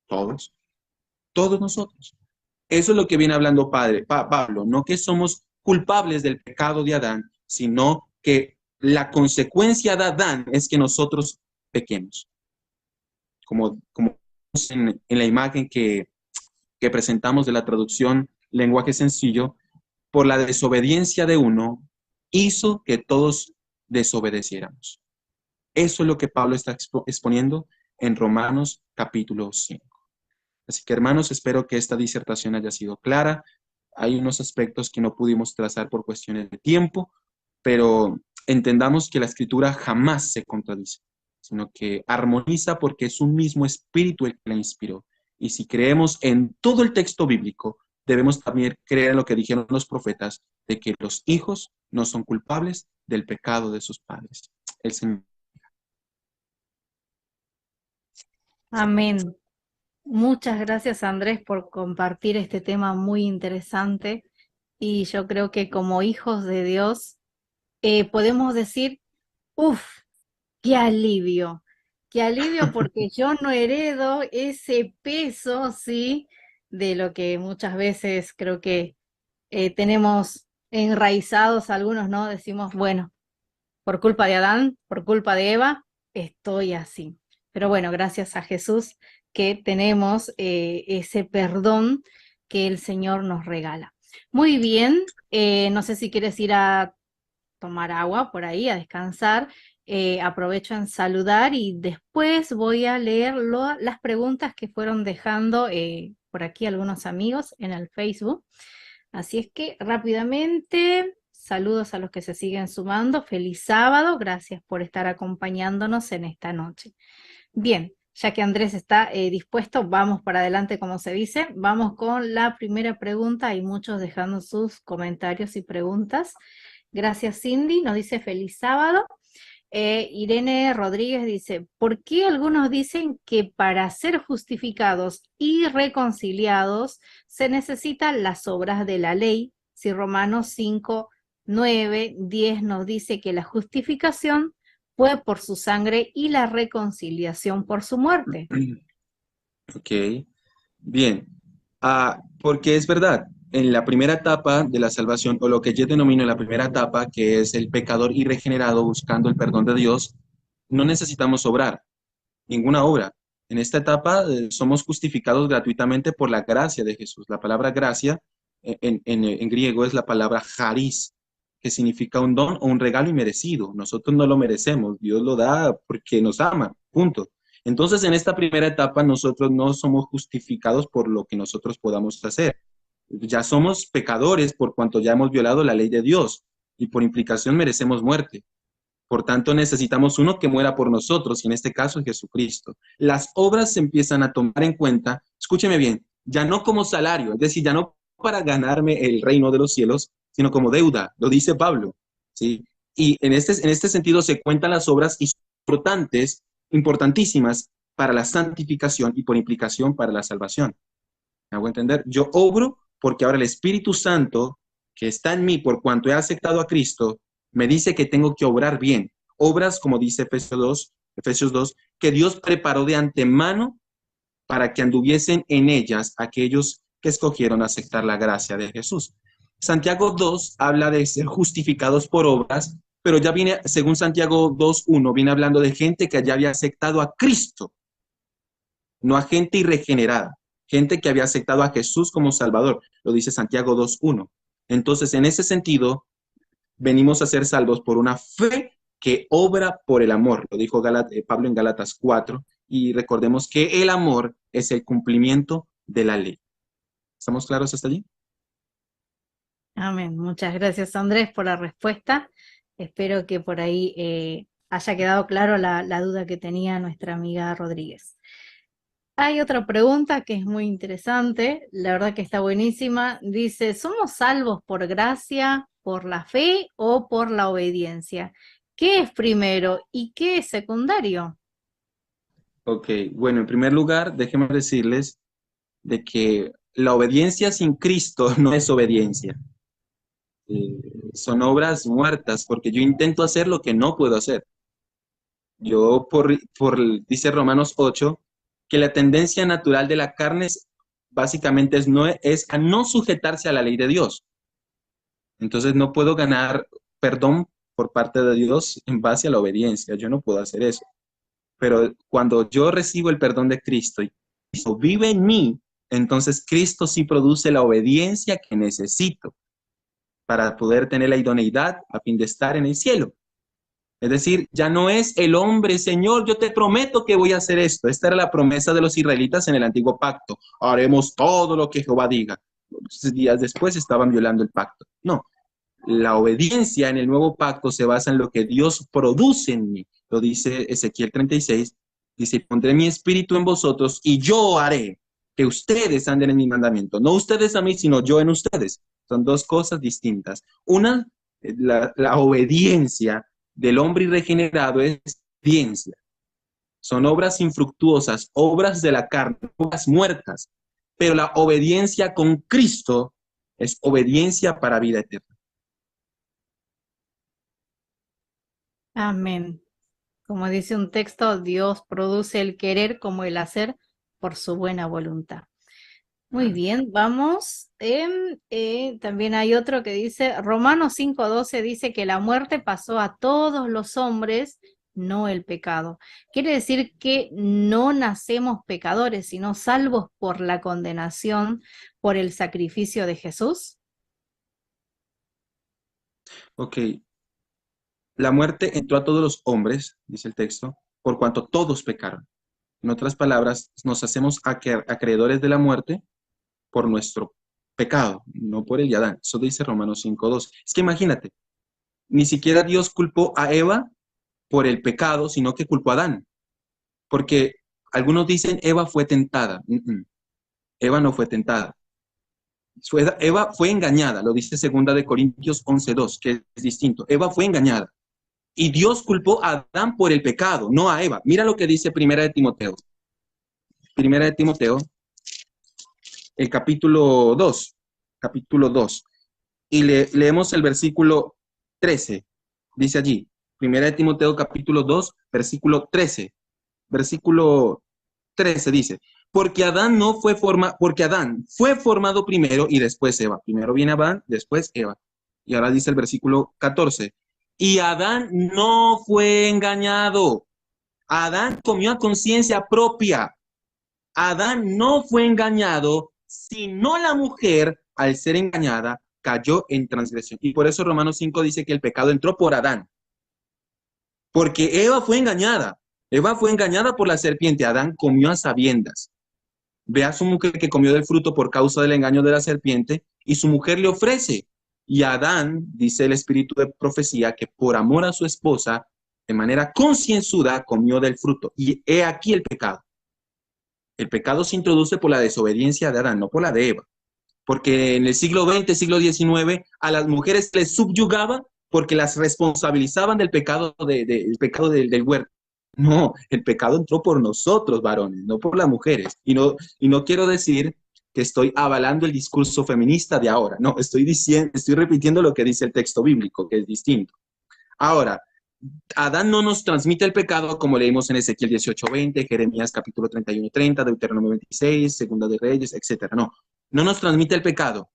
Todos, todos nosotros. Eso es lo que viene hablando Pablo, no que somos culpables del pecado de Adán, sino que la consecuencia de Adán es que nosotros pequemos. Como en la imagen que que presentamos de la traducción lenguaje sencillo, por la desobediencia de uno, hizo que todos desobedeciéramos. Eso es lo que Pablo está exponiendo en Romanos capítulo 5. Así que, hermanos, espero que esta disertación haya sido clara. Hay unos aspectos que no pudimos trazar por cuestiones de tiempo, pero entendamos que la Escritura jamás se contradice, sino que armoniza porque es un mismo espíritu el que la inspiró. Y si creemos en todo el texto bíblico, debemos también creer en lo que dijeron los profetas, de que los hijos no son culpables del pecado de sus padres. El Señor. Amén. Muchas gracias, Andrés, por compartir este tema muy interesante. Y yo creo que como hijos de Dios podemos decir, uff, qué alivio porque yo no heredo ese peso, ¿sí? De lo que muchas veces creo que tenemos enraizados algunos, ¿no? Decimos, bueno, por culpa de Adán, por culpa de Eva, estoy así. Pero bueno, gracias a Jesús que tenemos ese perdón que el Señor nos regala. Muy bien, no sé si quieres ir a tomar agua por ahí, a descansar. Aprovecho en saludar y después voy a leer las preguntas que fueron dejando por aquí algunos amigos en el Facebook. Así es que rápidamente, saludos a los que se siguen sumando. Feliz sábado, gracias por estar acompañándonos en esta noche. Bien, ya que Andrés está dispuesto, vamos para adelante, como se dice. Vamos con la primera pregunta. Hay muchos dejando sus comentarios y preguntas. Gracias, Cindy. Nos dice feliz sábado. Irene Rodríguez dice, ¿por qué algunos dicen que para ser justificados y reconciliados se necesitan las obras de la ley? Si Romanos 5, 9, 10 nos dice que la justificación fue por su sangre y la reconciliación por su muerte. Ok, bien. Porque es verdad, en la primera etapa de la salvación, o lo que yo denomino la primera etapa, que es el pecador irregenerado buscando el perdón de Dios, no necesitamos obrar, ninguna obra. En esta etapa somos justificados gratuitamente por la gracia de Jesús. La palabra gracia en griego es la palabra charis, que significa un don o un regalo inmerecido. Nosotros no lo merecemos, Dios lo da porque nos ama, punto. Entonces, en esta primera etapa, nosotros no somos justificados por lo que nosotros podamos hacer. Ya somos pecadores por cuanto ya hemos violado la ley de Dios y por implicación merecemos muerte. Por tanto, necesitamos uno que muera por nosotros, y en este caso es Jesucristo. Las obras se empiezan a tomar en cuenta, escúcheme bien, ya no como salario, es decir, ya no para ganarme el reino de los cielos, sino como deuda, lo dice Pablo, ¿sí? Y en este sentido se cuentan las obras importantes, importantísimas para la santificación y por implicación para la salvación. ¿Me hago entender? Yo obro porque ahora el Espíritu Santo que está en mí por cuanto he aceptado a Cristo, me dice que tengo que obrar bien. Obras, como dice Efesios 2, que Dios preparó de antemano para que anduviesen en ellas aquellos que escogieron aceptar la gracia de Jesús. Santiago 2 habla de ser justificados por obras, pero ya viene, según Santiago 2:1, viene hablando de gente que ya había aceptado a Cristo, no a gente irregenerada, gente que había aceptado a Jesús como Salvador, lo dice Santiago 2:1. Entonces, en ese sentido, venimos a ser salvos por una fe que obra por el amor, lo dijo Pablo en Gálatas 4, y recordemos que el amor es el cumplimiento de la ley. ¿Estamos claros hasta allí? Amén. Muchas gracias, Andrés, por la respuesta. Espero que por ahí haya quedado claro la duda que tenía nuestra amiga Rodríguez. Hay otra pregunta que es muy interesante, la verdad que está buenísima. Dice, ¿somos salvos por gracia, por la fe o por la obediencia? ¿Qué es primero y qué es secundario? Ok, bueno, en primer lugar, déjenme decirles de que la obediencia sin Cristo no es obediencia. Son obras muertas porque yo intento hacer lo que no puedo hacer. Yo, dice Romanos 8, que la tendencia natural de la carne básicamente es a no sujetarse a la ley de Dios. Entonces no puedo ganar perdón por parte de Dios en base a la obediencia. Yo no puedo hacer eso. Pero cuando yo recibo el perdón de Cristo y Cristo vive en mí, Entonces Cristo sí produce la obediencia que necesito para poder tener la idoneidad a fin de estar en el cielo. Es decir, ya no es el hombre, Señor, yo te prometo que voy a hacer esto. Esta era la promesa de los israelitas en el antiguo pacto. Haremos todo lo que Jehová diga. Días después estaban violando el pacto. No, la obediencia en el nuevo pacto se basa en lo que Dios produce en mí. Lo dice Ezequiel 36. Dice, pondré mi espíritu en vosotros y yo haré que ustedes anden en mi mandamiento. No ustedes a mí, sino yo en ustedes. Son dos cosas distintas. Una, la obediencia del hombre regenerado es obediencia. Son obras infructuosas, obras de la carne, obras muertas. Pero la obediencia con Cristo es obediencia para vida eterna. Amén. Como dice un texto, Dios produce el querer como el hacer por su buena voluntad. Muy bien, vamos. También hay otro que dice, Romanos 5:12 dice que la muerte pasó a todos los hombres, no el pecado. Quiere decir que no nacemos pecadores, sino salvos por la condenación, por el sacrificio de Jesús. Ok, la muerte entró a todos los hombres, dice el texto, por cuanto todos pecaron. En otras palabras, nos hacemos acreedores de la muerte por nuestro pecado, no por el de Adán. Eso dice Romanos 5:2. Es que imagínate, ni siquiera Dios culpó a Eva por el pecado, sino que culpó a Adán. Porque algunos dicen Eva fue tentada. Eva no fue tentada. Eva fue engañada, lo dice 2 Corintios 11:2, que es distinto. Eva fue engañada. Y Dios culpó a Adán por el pecado, no a Eva. Mira lo que dice Primera de Timoteo. Primera de Timoteo, el capítulo 2. Capítulo 2. Y leemos el versículo 13. Dice allí, Primera de Timoteo, capítulo 2, versículo 13. Versículo 13 dice, porque Adán fue formado primero y después Eva. Primero viene Adán, después Eva. Y ahora dice el versículo 14, y Adán no fue engañado. Adán comió a conciencia propia. Adán no fue engañado, sino la mujer, al ser engañada, cayó en transgresión. Y por eso Romanos 5 dice que el pecado entró por Adán. Porque Eva fue engañada. Eva fue engañada por la serpiente. Adán comió a sabiendas. Ve a su mujer que comió del fruto por causa del engaño de la serpiente y su mujer le ofrece. Y Adán, dice el espíritu de profecía, que por amor a su esposa, de manera concienzuda, comió del fruto. Y he aquí el pecado. El pecado se introduce por la desobediencia de Adán, no por la de Eva. Porque en el siglo XX, siglo XIX, a las mujeres les subyugaba porque las responsabilizaban del pecado, el pecado del huerto. No, el pecado entró por nosotros, varones, no por las mujeres. Y no quiero decir que estoy avalando el discurso feminista de ahora. No, estoy repitiendo lo que dice el texto bíblico, que es distinto. Ahora, Adán no nos transmite el pecado como leímos en Ezequiel 18:20, Jeremías capítulo 31:30, Deuteronomio 26, Segunda de Reyes, etcétera. No nos transmite el pecado,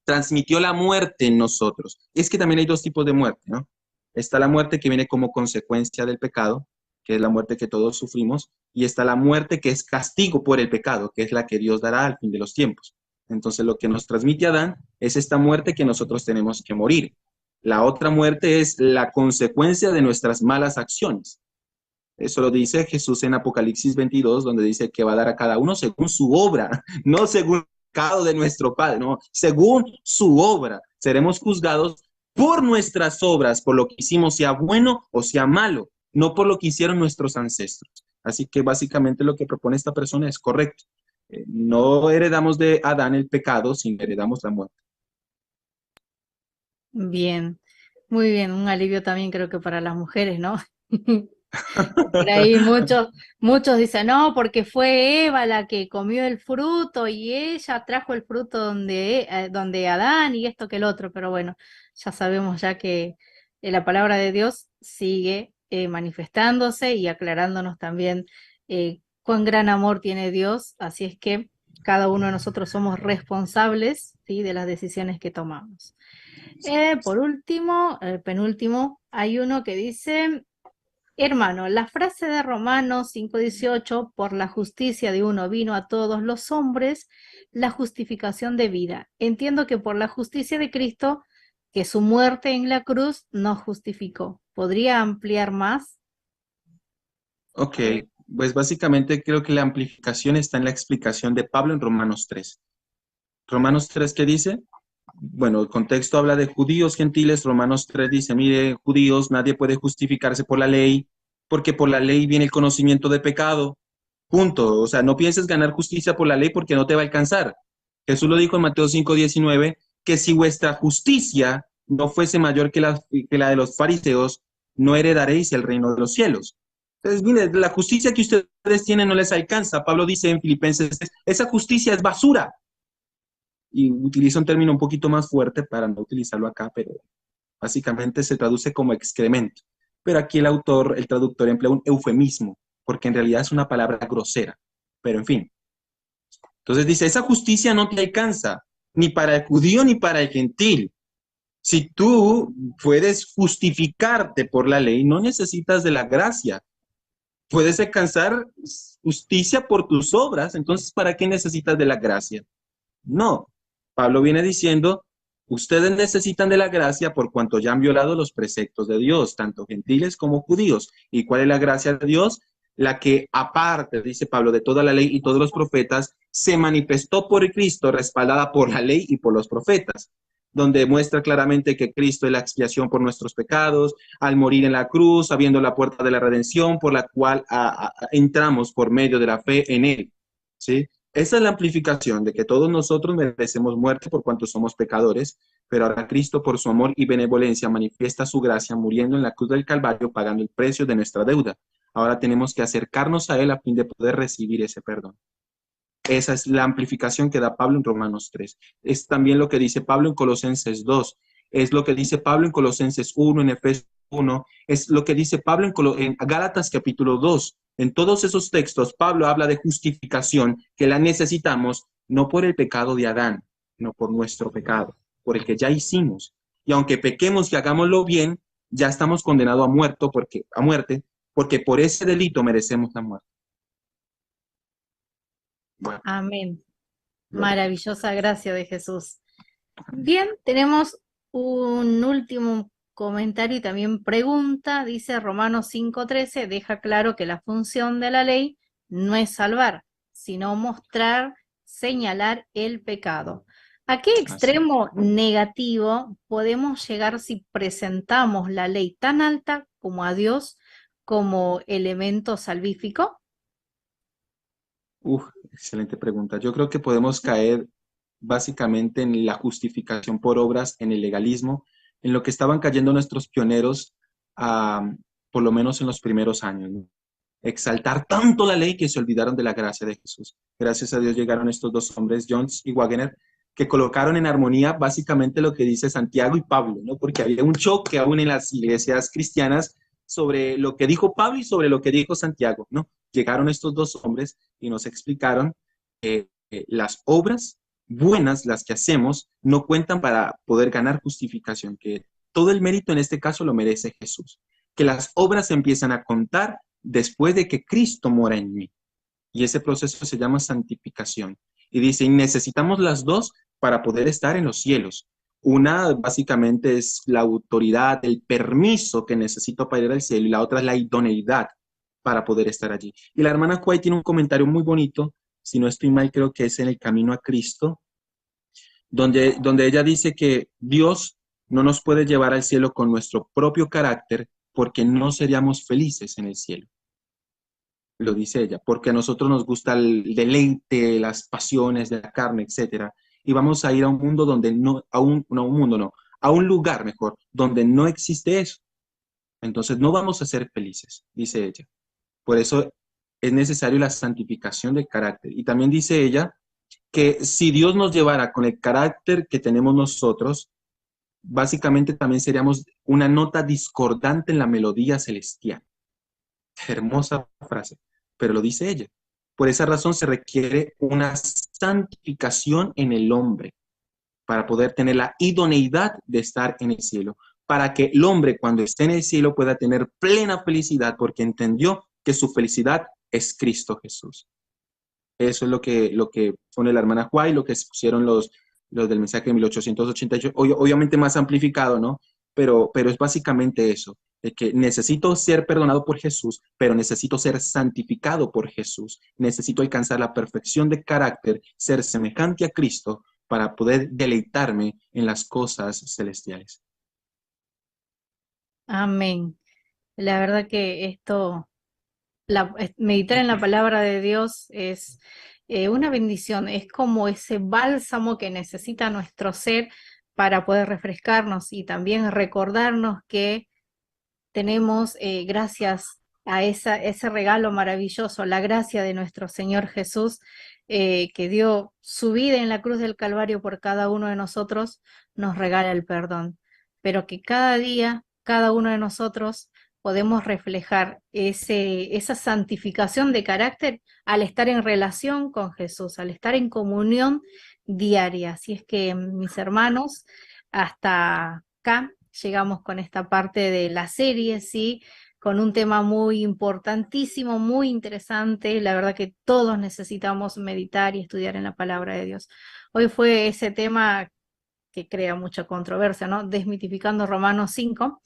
transmitió la muerte en nosotros. Y es que también hay dos tipos de muerte, ¿no? Está la muerte que viene como consecuencia del pecado, que es la muerte que todos sufrimos, y está la muerte que es castigo por el pecado, que es la que Dios dará al fin de los tiempos. Entonces lo que nos transmite Adán es esta muerte que nosotros tenemos que morir. La otra muerte es la consecuencia de nuestras malas acciones. Eso lo dice Jesús en Apocalipsis 22, donde dice que va a dar a cada uno según su obra, no según el pecado de nuestro Padre, no, según su obra. Seremos juzgados por nuestras obras, por lo que hicimos, sea bueno o sea malo, no por lo que hicieron nuestros ancestros. Así que básicamente lo que propone esta persona es correcto. No heredamos de Adán el pecado, sino heredamos la muerte. Bien, muy bien, un alivio también creo que para las mujeres, ¿no? Por ahí muchos dicen, no, porque fue Eva la que comió el fruto y ella trajo el fruto donde Adán y esto que el otro, pero bueno, ya sabemos ya que la palabra de Dios sigue manifestándose y aclarándonos también cuán gran amor tiene Dios, así es que cada uno de nosotros somos responsables, ¿sí?, de las decisiones que tomamos. Por último, penúltimo, hay uno que dice Hermano, la frase de Romanos 5:18, por la justicia de uno vino a todos los hombres la justificación de vida. Entiendo que por la justicia de Cristo, que su muerte en la cruz nos justificó. ¿Podría ampliar más? Ok, pues básicamente creo que la amplificación está en la explicación de Pablo en Romanos 3. Romanos 3, ¿qué dice? Bueno, el contexto habla de judíos, gentiles. Romanos 3 dice, mire, judíos, nadie puede justificarse por la ley, porque por la ley viene el conocimiento de pecado. Punto. O sea, no pienses ganar justicia por la ley porque no te va a alcanzar. Jesús lo dijo en Mateo 5:19, que si vuestra justicia no fuese mayor que la de los fariseos, no heredaréis el reino de los cielos. Entonces, mire, la justicia que ustedes tienen no les alcanza. Pablo dice en Filipenses, esa justicia es basura. Y utiliza un término un poquito más fuerte para no utilizarlo acá, pero básicamente se traduce como excremento. Pero aquí el autor, el traductor emplea un eufemismo, porque en realidad es una palabra grosera. Pero en fin. Entonces dice, esa justicia no te alcanza, ni para el judío ni para el gentil. Si tú puedes justificarte por la ley, no necesitas de la gracia. Puedes alcanzar justicia por tus obras, entonces ¿para qué necesitas de la gracia? No. Pablo viene diciendo, ustedes necesitan de la gracia por cuanto ya han violado los preceptos de Dios, tanto gentiles como judíos. ¿Y cuál es la gracia de Dios? La que aparte, dice Pablo, de toda la ley y todos los profetas, se manifestó por Cristo, respaldada por la ley y por los profetas, donde muestra claramente que Cristo es la expiación por nuestros pecados, al morir en la cruz, abriendo la puerta de la redención, por la cual entramos por medio de la fe en Él. ¿Sí? Esa es la amplificación de que todos nosotros merecemos muerte por cuanto somos pecadores, pero ahora Cristo por su amor y benevolencia manifiesta su gracia muriendo en la cruz del Calvario pagando el precio de nuestra deuda. Ahora tenemos que acercarnos a Él a fin de poder recibir ese perdón. Esa es la amplificación que da Pablo en Romanos 3. Es también lo que dice Pablo en Colosenses 2. Es lo que dice Pablo en Colosenses 1, en Efesios 1. Es lo que dice Pablo en Gálatas capítulo 2. En todos esos textos, Pablo habla de justificación, que la necesitamos no por el pecado de Adán, no por nuestro pecado, por el que ya hicimos. Y aunque pequemos y hagámoslo bien, ya estamos condenados a muerte, porque por ese delito merecemos la muerte. Bueno, Amén. gloria. Maravillosa gracia de Jesús. Bien, tenemos un último comentario y también pregunta. Dice Romanos 5:13, deja claro que la función de la ley no es salvar, sino mostrar, señalar el pecado. ¿A qué Así. extremo negativo podemos llegar si presentamos la ley tan alta como a Dios como elemento salvífico? Excelente pregunta. Yo creo que podemos caer básicamente en la justificación por obras, en el legalismo, en lo que estaban cayendo nuestros pioneros, ah, por lo menos en los primeros años, ¿no? Exaltar tanto la ley que se olvidaron de la gracia de Jesús. Gracias a Dios llegaron estos dos hombres, Jones y Wagner, que colocaron en armonía básicamente lo que dice Santiago y Pablo, ¿no? Porque había un choque aún en las iglesias cristianas sobre lo que dijo Pablo y sobre lo que dijo Santiago, ¿no? Llegaron estos dos hombres y nos explicaron que las obras buenas, las que hacemos, no cuentan para poder ganar justificación, que todo el mérito en este caso lo merece Jesús, que las obras empiezan a contar después de que Cristo mora en mí. Y ese proceso se llama santificación. Y dice, y necesitamos las dos para poder estar en los cielos. Una básicamente es la autoridad, el permiso que necesito para ir al cielo, y la otra es la idoneidad para poder estar allí. Y la hermana Kuay tiene un comentario muy bonito, si no estoy mal, creo que es en el Camino a Cristo, donde ella dice que Dios no nos puede llevar al cielo con nuestro propio carácter porque no seríamos felices en el cielo. Lo dice ella, porque a nosotros nos gusta el deleite, las pasiones de la carne, etcétera, y vamos a ir a un mundo donde no, no, un mundo no, a un lugar mejor, donde no existe eso. Entonces no vamos a ser felices, dice ella. Por eso es necesario la santificación del carácter. Y también dice ella que si Dios nos llevara con el carácter que tenemos nosotros, básicamente también seríamos una nota discordante en la melodía celestial. Hermosa frase, pero lo dice ella. Por esa razón se requiere una santificación en el hombre para poder tener la idoneidad de estar en el cielo. para que el hombre cuando esté en el cielo pueda tener plena felicidad porque entendió que su felicidad es Cristo Jesús. Eso es lo que pone la hermana White, lo que pusieron los del mensaje de 1888, obviamente más amplificado, ¿no? Pero es básicamente eso, de que necesito ser perdonado por Jesús, pero necesito ser santificado por Jesús. Necesito alcanzar la perfección de carácter, ser semejante a Cristo para poder deleitarme en las cosas celestiales. Amén. La verdad que esto, meditar en la palabra de Dios es una bendición, es como ese bálsamo que necesita nuestro ser para poder refrescarnos y también recordarnos que tenemos, gracias a ese regalo maravilloso, la gracia de nuestro Señor Jesús, que dio su vida en la cruz del Calvario por cada uno de nosotros, nos regala el perdón. Pero que cada día, cada uno de nosotros podemos reflejar esa santificación de carácter al estar en relación con Jesús, al estar en comunión diaria. Así es que, mis hermanos, hasta acá llegamos con esta parte de la serie, ¿sí? Con un tema muy importantísimo, muy interesante. La verdad que todos necesitamos meditar y estudiar en la palabra de Dios. Hoy fue ese tema que crea mucha controversia, ¿no? Desmitificando Romanos 5.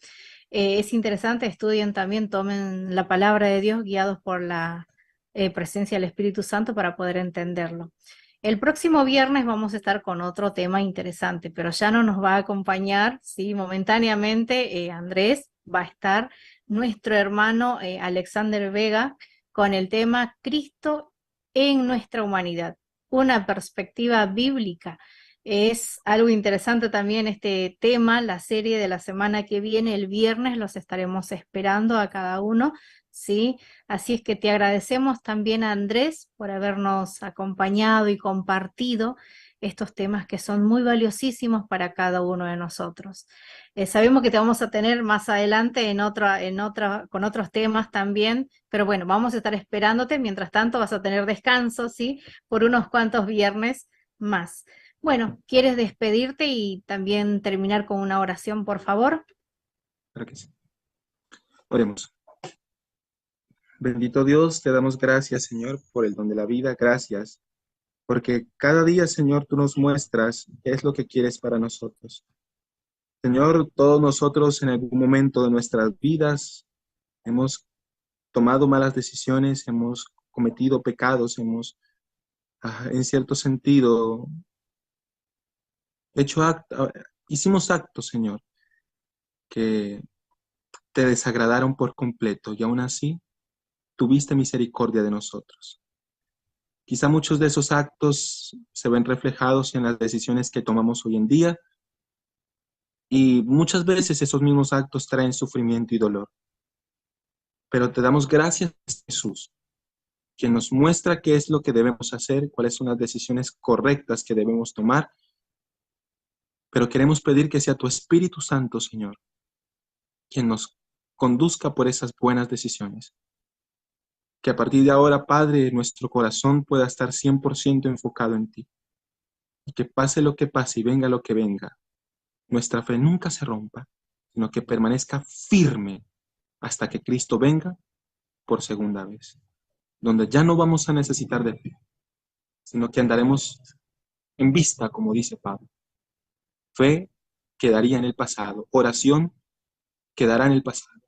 Es interesante, estudien también, tomen la palabra de Dios guiados por la presencia del Espíritu Santo para poder entenderlo. El próximo viernes vamos a estar con otro tema interesante, pero ya no nos va a acompañar, sí, momentáneamente Andrés, va a estar nuestro hermano Alexander Vega con el tema Cristo en nuestra humanidad, una perspectiva bíblica. Es algo interesante también este tema, la serie de la semana que viene, el viernes, los estaremos esperando a cada uno, ¿sí? Así es que te agradecemos también, Andrés, por habernos acompañado y compartido estos temas que son muy valiosísimos para cada uno de nosotros. Sabemos que te vamos a tener más adelante con otros temas también, pero bueno, vamos a estar esperándote. Mientras tanto, vas a tener descanso, ¿sí? Por unos cuantos viernes más. Bueno, ¿quieres despedirte y también terminar con una oración, por favor? Claro que sí. Oremos. Bendito Dios, te damos gracias, Señor, por el don de la vida. Gracias, porque cada día, Señor, tú nos muestras qué es lo que quieres para nosotros. Señor, todos nosotros en algún momento de nuestras vidas hemos tomado malas decisiones, hemos cometido pecados, hemos, en cierto sentido, hicimos actos, Señor, que te desagradaron por completo y aún así tuviste misericordia de nosotros. Quizá muchos de esos actos se ven reflejados en las decisiones que tomamos hoy en día y muchas veces esos mismos actos traen sufrimiento y dolor. Pero te damos gracias, Jesús, quien nos muestra qué es lo que debemos hacer, cuáles son las decisiones correctas que debemos tomar, pero queremos pedir que sea tu Espíritu Santo, Señor, quien nos conduzca por esas buenas decisiones. Que a partir de ahora, Padre, nuestro corazón pueda estar 100% enfocado en ti. Y que pase lo que pase y venga lo que venga, nuestra fe nunca se rompa, sino que permanezca firme hasta que Cristo venga por segunda vez, donde ya no vamos a necesitar de fe, sino que andaremos en vista, como dice Pablo. Fe quedaría en el pasado, oración quedará en el pasado.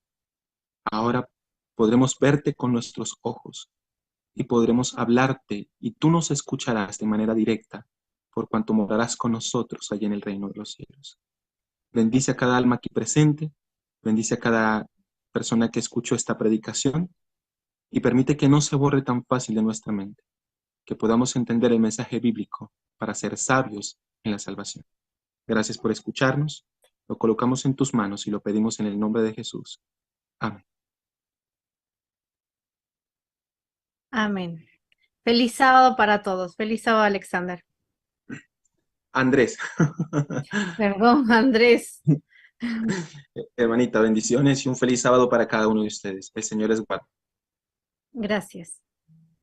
Ahora podremos verte con nuestros ojos y podremos hablarte y tú nos escucharás de manera directa, por cuanto morarás con nosotros allí en el reino de los cielos. Bendice a cada alma aquí presente, bendice a cada persona que escuchó esta predicación y permite que no se borre tan fácil de nuestra mente, que podamos entender el mensaje bíblico para ser sabios en la salvación. Gracias por escucharnos, lo colocamos en tus manos y lo pedimos en el nombre de Jesús. Amén. Amén. Feliz sábado para todos. Feliz sábado, Alexander. Andrés, Perdón, Andrés. hermanita, bendiciones y un feliz sábado para cada uno de ustedes. El Señor es guarda. Gracias.